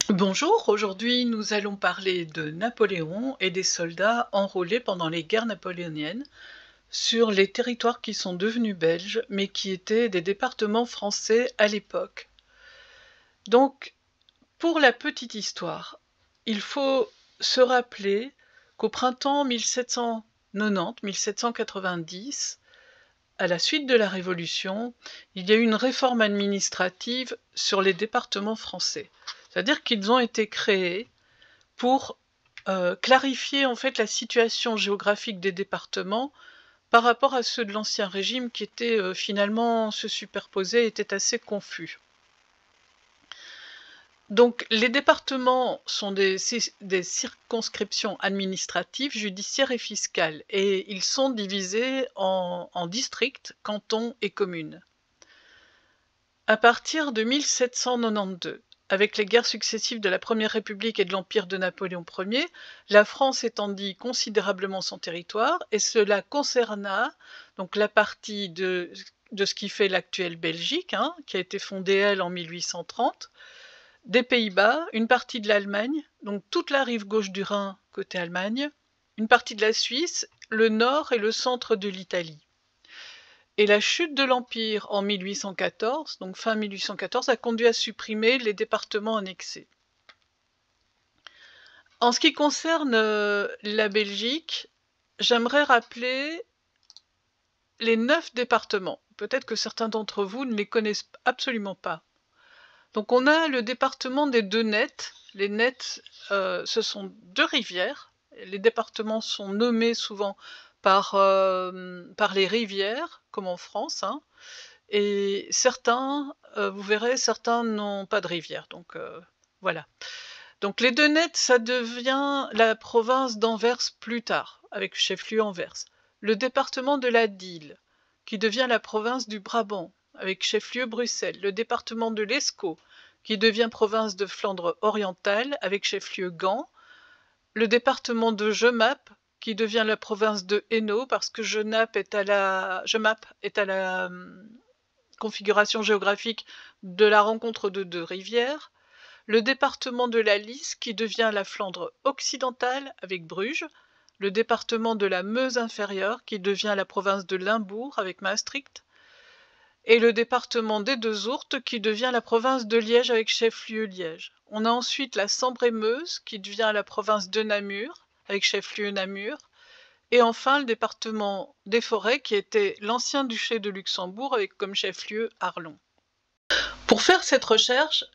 Bonjour, aujourd'hui nous allons parler de Napoléon et des soldats enrôlés pendant les guerres napoléoniennes sur les territoires qui sont devenus belges mais qui étaient des départements français à l'époque. Donc, pour la petite histoire, il faut se rappeler qu'au printemps 1790-1790, à la suite de la Révolution, il y a eu une réforme administrative sur les départements français. C'est-à-dire qu'ils ont été créés pour clarifier en fait la situation géographique des départements par rapport à ceux de l'Ancien Régime qui étaient finalement se superposaient, étaient assez confus. Donc les départements sont des circonscriptions administratives, judiciaires et fiscales, et ils sont divisés en districts, cantons et communes. À partir de 1792, avec les guerres successives de la Première République et de l'Empire de Napoléon Ier, la France étendit considérablement son territoire et cela concerna donc la partie de ce qui fait l'actuelle Belgique, qui a été fondée, elle, en 1830, des Pays-Bas, une partie de l'Allemagne, donc toute la rive gauche du Rhin côté Allemagne, une partie de la Suisse, le nord et le centre de l'Italie. Et la chute de l'Empire en 1814, donc fin 1814, a conduit à supprimer les départements annexés. En ce qui concerne la Belgique, j'aimerais rappeler les 9 départements. Peut-être que certains d'entre vous ne les connaissent absolument pas. Donc on a le département des deux nettes. Les nettes, ce sont deux rivières. Les départements sont nommés souvent par les rivières, comme en France, et certains, vous verrez, certains n'ont pas de rivière, donc voilà. Donc les deux nettes, ça devient la province d'Anvers plus tard, avec chef-lieu Anvers. Le département de la Dyle, qui devient la province du Brabant, avec chef-lieu Bruxelles. Le département de l'Escaut, qui devient province de Flandre orientale, avec chef-lieu Gand. Le département de Jemappes, qui devient la province de Hainaut, parce que Jemappes est à la configuration géographique de la rencontre de deux rivières. Le département de la Lys, qui devient la Flandre occidentale, avec Bruges. Le département de la Meuse inférieure, qui devient la province de Limbourg, avec Maastricht. Et le département des Deux-Ourthes, qui devient la province de Liège, avec chef-lieu Liège. On a ensuite la Sambre-et-Meuse, qui devient la province de Namur, avec chef-lieu Namur. Et enfin le département des Forêts, qui était l'ancien duché de Luxembourg, avec comme chef-lieu Arlon. Pour faire cette recherche,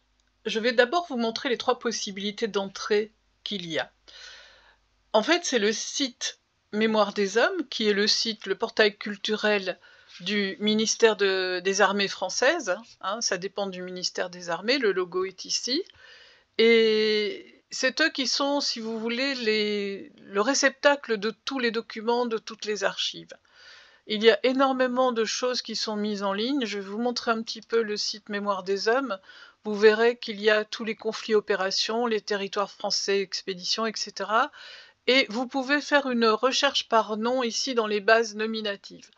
je vais d'abord vous montrer les 3 possibilités d'entrée qu'il y a. En fait, c'est le site Mémoire des Hommes, qui est le site, le portail culturel du ministère des Armées françaises. Ça dépend du ministère des Armées, le logo est ici. Et c'est eux qui sont, si vous voulez, le réceptacle de tous les documents, de toutes les archives. Il y a énormément de choses qui sont mises en ligne. Je vais vous montrer un petit peu le site Mémoire des Hommes. Vous verrez qu'il y a tous les conflits opérations, les territoires français, expéditions, etc. Et vous pouvez faire une recherche par nom ici dans les bases nominatives.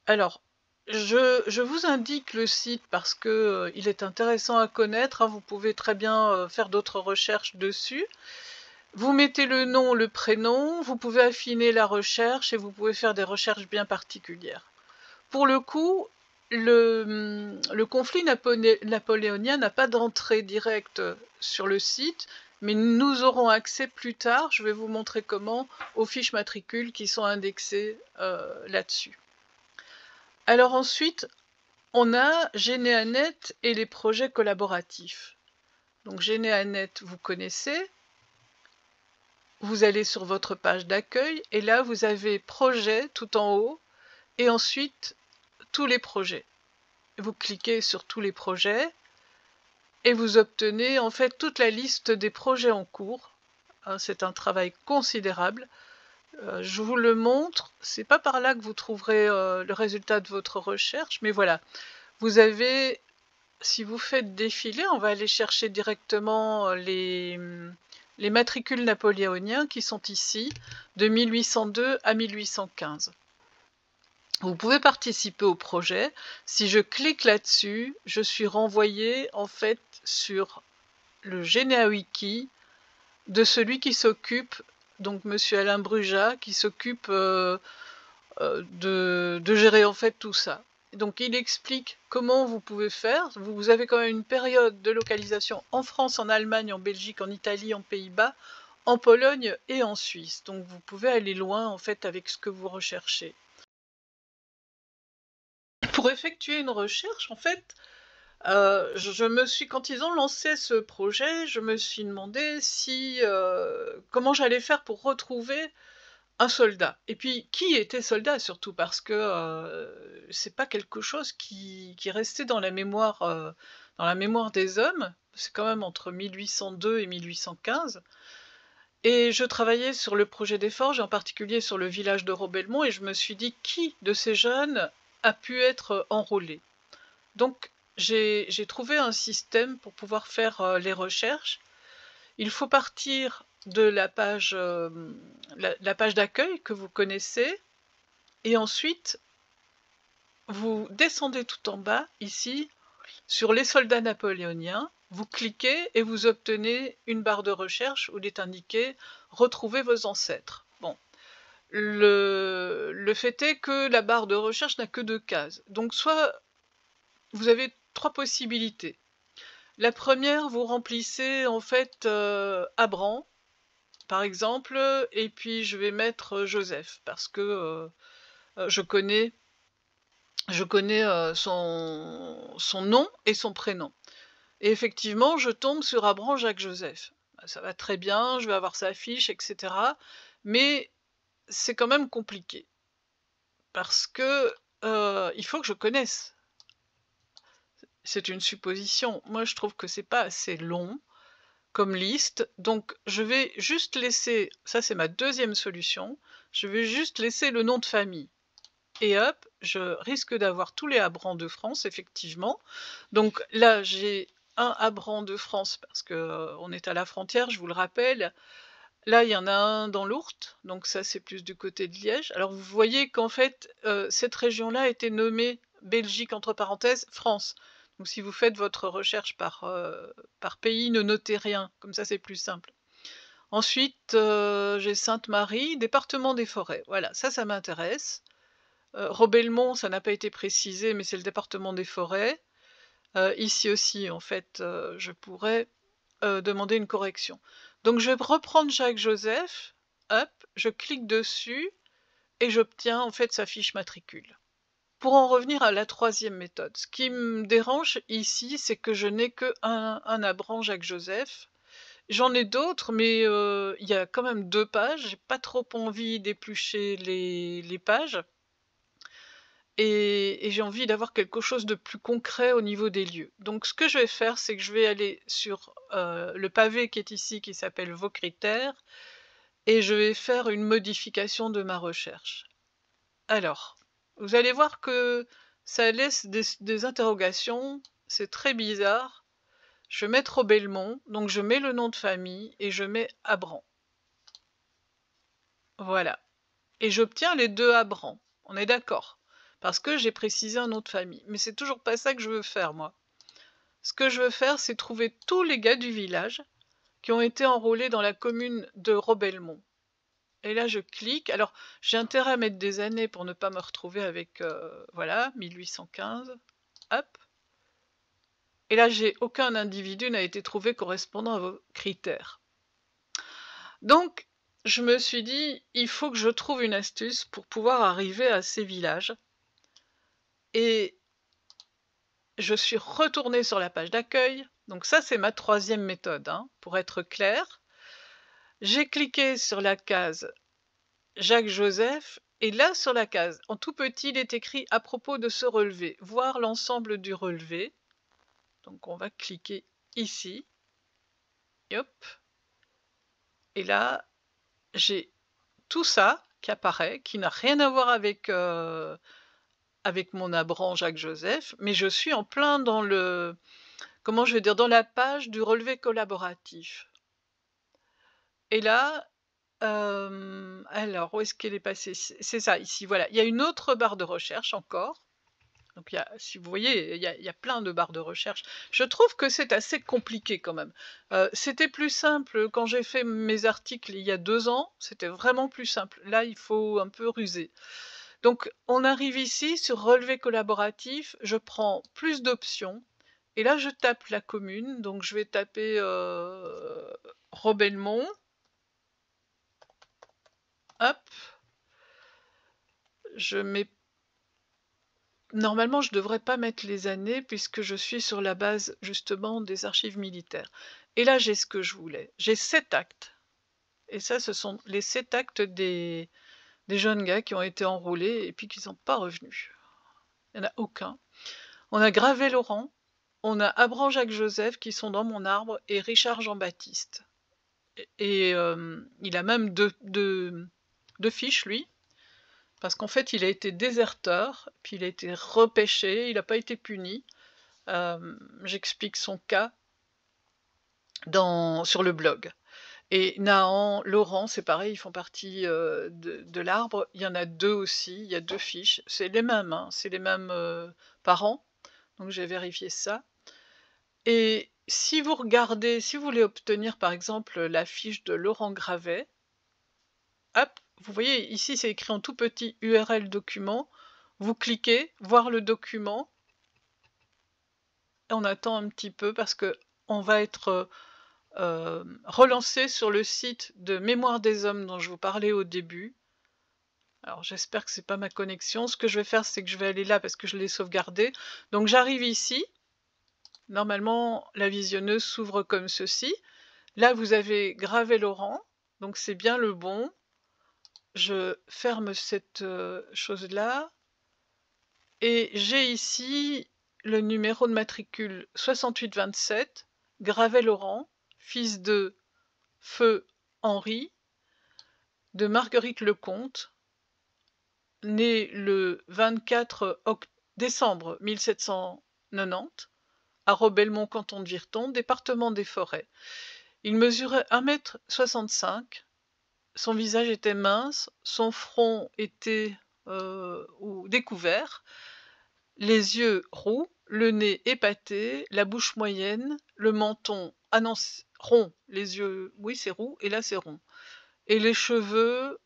Alors, je vous indique le site parce que il est intéressant à connaître. Vous pouvez très bien faire d'autres recherches dessus. Vous mettez le nom, le prénom, vous pouvez affiner la recherche et vous pouvez faire des recherches bien particulières. Pour le coup, le conflit napoléonien n'a pas d'entrée directe sur le site, mais nous aurons accès plus tard, je vais vous montrer comment, aux fiches matricules qui sont indexées là-dessus. Alors ensuite, on a Généanet et les projets collaboratifs. Donc Généanet, vous connaissez. Vous allez sur votre page d'accueil et là vous avez projet tout en haut et ensuite tous les projets. Vous cliquez sur tous les projets et vous obtenez en fait toute la liste des projets en cours. C'est un travail considérable. Je vous le montre. C'est pas par là que vous trouverez le résultat de votre recherche, mais voilà. Vous avez, si vous faites défiler, on va aller chercher directement les matricules napoléoniens qui sont ici, de 1802 à 1815. Vous pouvez participer au projet. Si je clique là-dessus, je suis renvoyée en fait sur le Généawiki de celui qui s'occupe, donc monsieur Alain Brujat, qui s'occupe de gérer en fait tout ça. Donc il explique comment vous pouvez faire. Vous avez quand même une période de localisation en France, en Allemagne, en Belgique, en Italie, en Pays-Bas, en Pologne et en Suisse. Donc vous pouvez aller loin en fait avec ce que vous recherchez. Pour effectuer une recherche, en fait, quand ils ont lancé ce projet, je me suis demandé si comment j'allais faire pour retrouver un soldat. Et puis, qui était soldat surtout, parce que c'est pas quelque chose qui est resté dans la mémoire des hommes. C'est quand même entre 1802 et 1815. Et je travaillais sur le projet des forges, en particulier sur le village de Robelmont, et je me suis dit, qui de ces jeunes a pu être enrôlé? Donc, j'ai trouvé un système pour pouvoir faire les recherches. Il faut partir de la page d'accueil que vous connaissez, et ensuite vous descendez tout en bas, ici, sur les soldats napoléoniens, vous cliquez et vous obtenez une barre de recherche où il est indiqué « Retrouvez vos ancêtres ». Bon, le fait est que la barre de recherche n'a que 2 cases. Donc soit vous avez 3 possibilités. La première, vous remplissez en fait Abran, par exemple, et puis je vais mettre Joseph, parce que je connais son nom et son prénom. Et effectivement, je tombe sur Abran Jacques Joseph. Ça va très bien, je vais avoir sa fiche, etc. Mais c'est quand même compliqué, parce que il faut que je connaisse. C'est une supposition. Moi, je trouve que c'est pas assez long comme liste, donc je vais juste laisser, ça c'est ma deuxième solution, je vais juste laisser le nom de famille. Et hop, je risque d'avoir tous les Abrans de France, effectivement. Donc là, j'ai un Abran de France, parce que on est à la frontière, je vous le rappelle. Là, il y en a un dans l'Ourthe, donc ça c'est plus du côté de Liège. Alors vous voyez qu'en fait, cette région-là a été nommée Belgique, entre parenthèses, France. Donc si vous faites votre recherche par pays, ne notez rien, comme ça c'est plus simple. Ensuite, j'ai Sainte-Marie, département des Forêts. Voilà, ça m'intéresse. Robelmont, ça n'a pas été précisé, mais c'est le département des Forêts. Ici aussi, en fait, je pourrais demander une correction. Donc je vais reprendre Jacques Joseph, hop, je clique dessus, et j'obtiens en fait sa fiche matricule. Pour en revenir à la troisième méthode, ce qui me dérange ici, c'est que je n'ai que un Abran Jacques Joseph. J'en ai d'autres, mais il y a quand même 2 pages. J'ai pas trop envie d'éplucher les pages. Et j'ai envie d'avoir quelque chose de plus concret au niveau des lieux. Donc ce que je vais faire, c'est que je vais aller sur le pavé qui est ici, qui s'appelle Vos critères, et je vais faire une modification de ma recherche. Alors, vous allez voir que ça laisse des interrogations, c'est très bizarre. Je vais mettre Robelmont, donc je mets le nom de famille et je mets Abran. Voilà. Et j'obtiens les 2 Abrans, on est d'accord? Parce que j'ai précisé un nom de famille. Mais c'est toujours pas ça que je veux faire, moi. Ce que je veux faire, c'est trouver tous les gars du village qui ont été enrôlés dans la commune de Robelmont. Et là, je clique. Alors, j'ai intérêt à mettre des années pour ne pas me retrouver avec, voilà, 1815. Hop. Et là, aucun individu n'a été trouvé correspondant à vos critères. Donc, je me suis dit, il faut que je trouve une astuce pour pouvoir arriver à ces villages. Et je suis retournée sur la page d'accueil. Donc ça, c'est ma troisième méthode, hein, pour être clair. J'ai cliqué sur la case Jacques Joseph, et là, sur la case, en tout petit, il est écrit « À propos de ce relevé, voir l'ensemble du relevé ». Donc on va cliquer ici. Et hop. Et là, j'ai tout ça qui apparaît, qui n'a rien à voir avec mon Abran Jacques Joseph, mais je suis en plein dans le, comment je vais dire, dans la page du relevé collaboratif. Et là, alors où est-ce qu'elle est passée? C'est ça, ici, voilà. Il y a une autre barre de recherche encore. Donc si vous voyez, il y a plein de barres de recherche. Je trouve que c'est assez compliqué quand même. C'était plus simple quand j'ai fait mes articles il y a 2 ans, c'était vraiment plus simple. Là, il faut un peu ruser. Donc on arrive ici sur relevé collaboratif, je prends plus d'options et là je tape la commune, donc je vais taper, Robelmont. Hop. Je mets Normalement, je devrais pas mettre les années puisque je suis sur la base justement des archives militaires. Et là, j'ai ce que je voulais. J'ai 7 actes. Et ça, ce sont les 7 actes des jeunes gars qui ont été enrôlés et puis qui sont pas revenus. Il n'y en a aucun. On a Gravet-Laurent, on a Abran-Jacques-Joseph qui sont dans mon arbre et Richard Jean-Baptiste. Et il a même deux fiches, lui. Parce qu'en fait, il a été déserteur, puis il a été repêché, il n'a pas été puni. J'explique son cas sur le blog. Et Nahan, Laurent, c'est pareil, ils font partie de l'arbre. Il y en a 2 aussi, il y a 2 fiches. C'est les mêmes, hein, c'est les mêmes parents. Donc j'ai vérifié ça. Et si vous regardez, si vous voulez obtenir par exemple la fiche de Laurent Gravet, hop, vous voyez ici c'est écrit en tout petit URL document, vous cliquez, voir le document, et on attend un petit peu parce que on va être relancé sur le site de Mémoire des Hommes dont je vous parlais au début. Alors j'espère que c'est pas ma connexion, ce que je vais faire c'est que je vais aller là parce que je l'ai sauvegardé. Donc j'arrive ici, normalement la visionneuse s'ouvre comme ceci. Là vous avez Gravet-Laurent, donc c'est bien le bon. Je ferme cette chose-là. Et j'ai ici le numéro de matricule 6827, Gravet-Laurent, fils de Feu Henri, de Marguerite Lecomte, né le 24 décembre 1790, à Robelmont, canton de Virton, département des Forêts. Il mesurait 1,65 m, son visage était mince, son front était découvert, les yeux roux, le nez épaté, la bouche moyenne, le menton rond, les yeux, oui c'est roux, et là c'est rond. Et les cheveux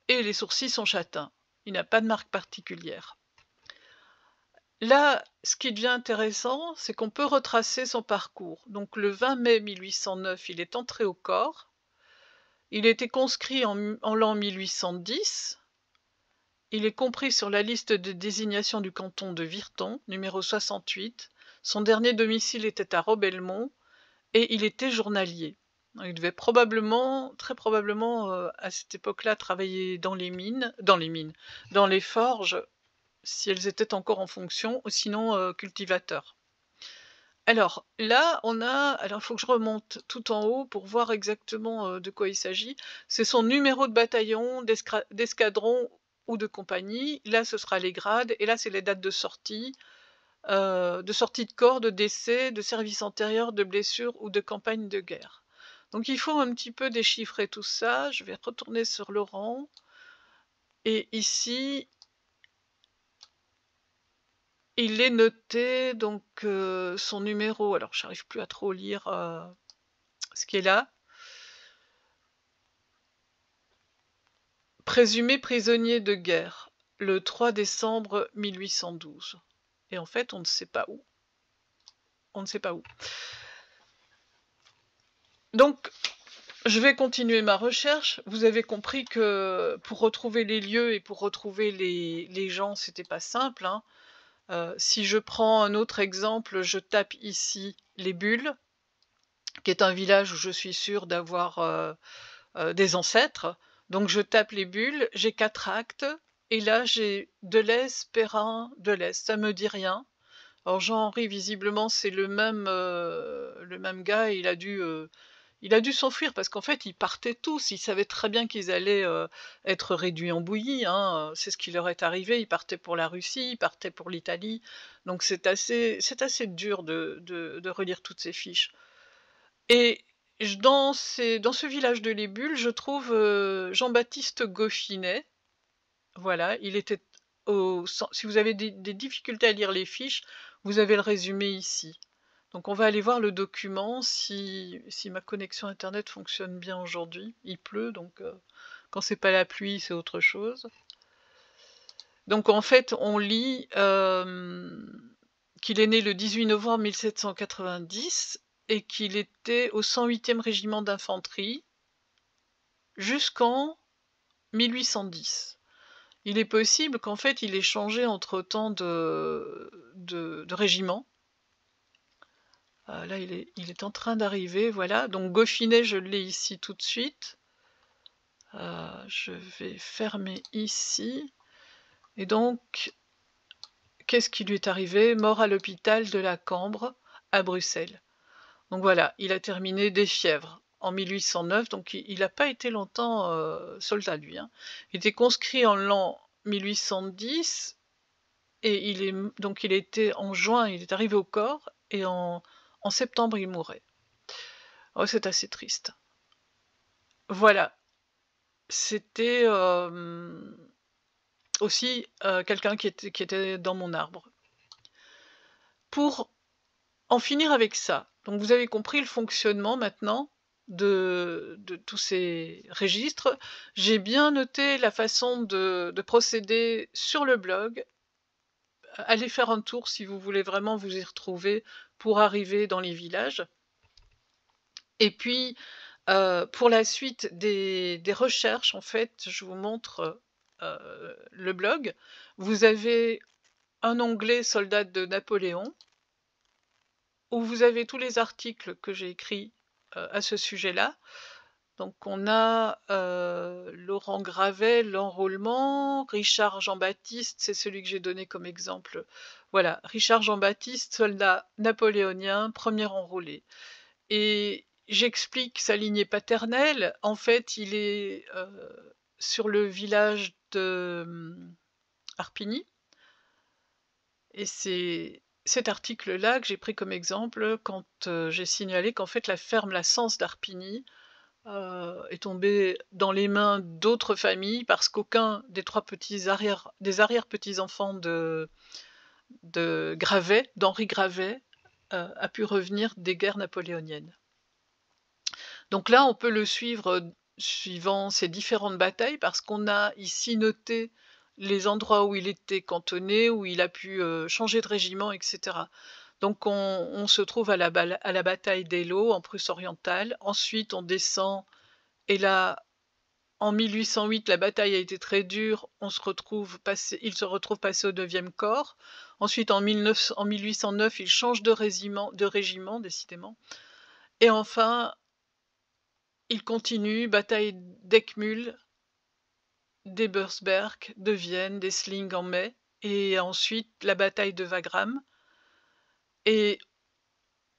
et les sourcils sont châtains. Il n'a pas de marque particulière. Là, ce qui devient intéressant, c'est qu'on peut retracer son parcours. Donc le 20 mai 1809, il est entré au corps. Il a été conscrit en l'an 1810. Il est compris sur la liste de désignation du canton de Virton, numéro 68. Son dernier domicile était à Robelmont et il était journalier. Il devait très probablement, à cette époque-là, travailler dans les forges, si elles étaient encore en fonction, ou sinon cultivateur. Alors là, il faut que je remonte tout en haut pour voir exactement de quoi il s'agit. C'est son numéro de bataillon, d'escadron ou de compagnie. Là, ce sera les grades, et là, c'est les dates de sortie de corps, de décès, de service antérieur, de blessure ou de campagne de guerre. Donc il faut un petit peu déchiffrer tout ça. Je vais retourner sur Laurent. Et ici, il est noté donc son numéro. Alors je n'arrive plus à trop lire ce qui est là. Présumé prisonnier de guerre, le 3 décembre 1812. Et en fait, on ne sait pas où. On ne sait pas où. Donc, je vais continuer ma recherche. Vous avez compris que pour retrouver les lieux et pour retrouver les gens, c'était pas simple, hein. Si je prends un autre exemple, je tape ici les Bulles, qui est un village où je suis sûre d'avoir des ancêtres. Donc je tape les Bulles, j'ai 4 actes, et là j'ai Delesse, Perrin, Delesse. Ça me dit rien. Alors Jean-Henri, visiblement, c'est le même gars, il a dû s'enfuir parce qu'en fait, ils partaient tous. Ils savaient très bien qu'ils allaient être réduits en bouillie, hein. C'est ce qui leur est arrivé. Ils partaient pour la Russie, ils partaient pour l'Italie. Donc c'est assez dur de relire toutes ces fiches. Et dans ce village de Les Bulles, je trouve Jean-Baptiste Goffinet. Voilà, il était si vous avez des difficultés à lire les fiches, vous avez le résumé ici. Donc on va aller voir le document si ma connexion internet fonctionne bien aujourd'hui. Il pleut, donc quand c'est pas la pluie, c'est autre chose. Donc en fait, on lit qu'il est né le 18 novembre 1790 et qu'il était au 108e régiment d'infanterie jusqu'en 1810. Il est possible qu'en fait, il ait changé entre-temps de régiment. Là, il est en train d'arriver, voilà. Donc Goffinet, je l'ai ici tout de suite. Je vais fermer ici. Et donc, qu'est-ce qui lui est arrivé? Mort à l'hôpital de la Cambre, à Bruxelles. Donc voilà, il a terminé des fièvres en 1809, donc il n'a pas été longtemps soldat, lui. Hein. Il était conscrit en l'an 1810, et il était en juin, il est arrivé au corps, et en septembre, il mourait. Oh, c'est assez triste. Voilà. C'était aussi quelqu'un qui était dans mon arbre. Pour en finir avec ça, donc vous avez compris le fonctionnement maintenant de tous ces registres. J'ai bien noté la façon de procéder sur le blog. Allez faire un tour si vous voulez vraiment vous y retrouver pour arriver dans les villages. Et puis, pour la suite des recherches, en fait, je vous montre le blog. Vous avez un onglet Soldats de Napoléon, où vous avez tous les articles que j'ai écrits à ce sujet-là. Donc on a Laurent Gravet, l'enrôlement, Richard Jean-Baptiste, c'est celui que j'ai donné comme exemple. Voilà, Richard Jean-Baptiste, soldat napoléonien, premier enrôlé. Et j'explique sa lignée paternelle. En fait, il est sur le village de Harpigny. Et c'est cet article-là que j'ai pris comme exemple quand j'ai signalé qu'en fait la ferme La Cense d'Harpigny est tombée dans les mains d'autres familles parce qu'aucun des des arrière-petits-enfants de Gravet, d'Henri Gravet, a pu revenir des guerres napoléoniennes. Donc là, on peut le suivre suivant ces différentes batailles parce qu'on a ici noté les endroits où il était cantonné, où il a pu changer de régiment, etc. Donc on se trouve à la bataille d'Eylau, en Prusse orientale. Ensuite, on descend, et là, en 1808, la bataille a été très dure. Il se retrouve passé au 9e corps. Ensuite, en 1809, il change de régiment, décidément. Et enfin, il continue, bataille d'Eckmühl, d'Ebersberg, de Vienne, d'Essling en mai, et ensuite la bataille de Wagram. Et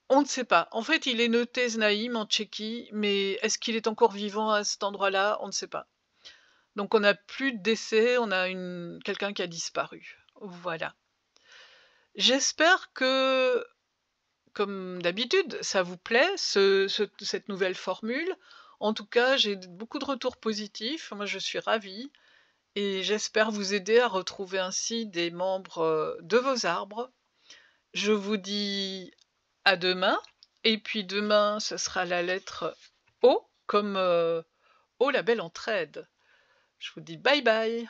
on ne sait pas. En fait, il est noté Znaïm en Tchéquie, mais est-ce qu'il est encore vivant à cet endroit-là? On ne sait pas. Donc on n'a plus de décès, on a quelqu'un qui a disparu. Voilà. J'espère que, comme d'habitude, ça vous plaît, cette nouvelle formule. En tout cas, j'ai beaucoup de retours positifs. Moi, je suis ravie. Et j'espère vous aider à retrouver ainsi des membres de vos arbres. Je vous dis à demain. Et puis demain, ce sera la lettre O, comme O, la belle entraide. Je vous dis bye bye.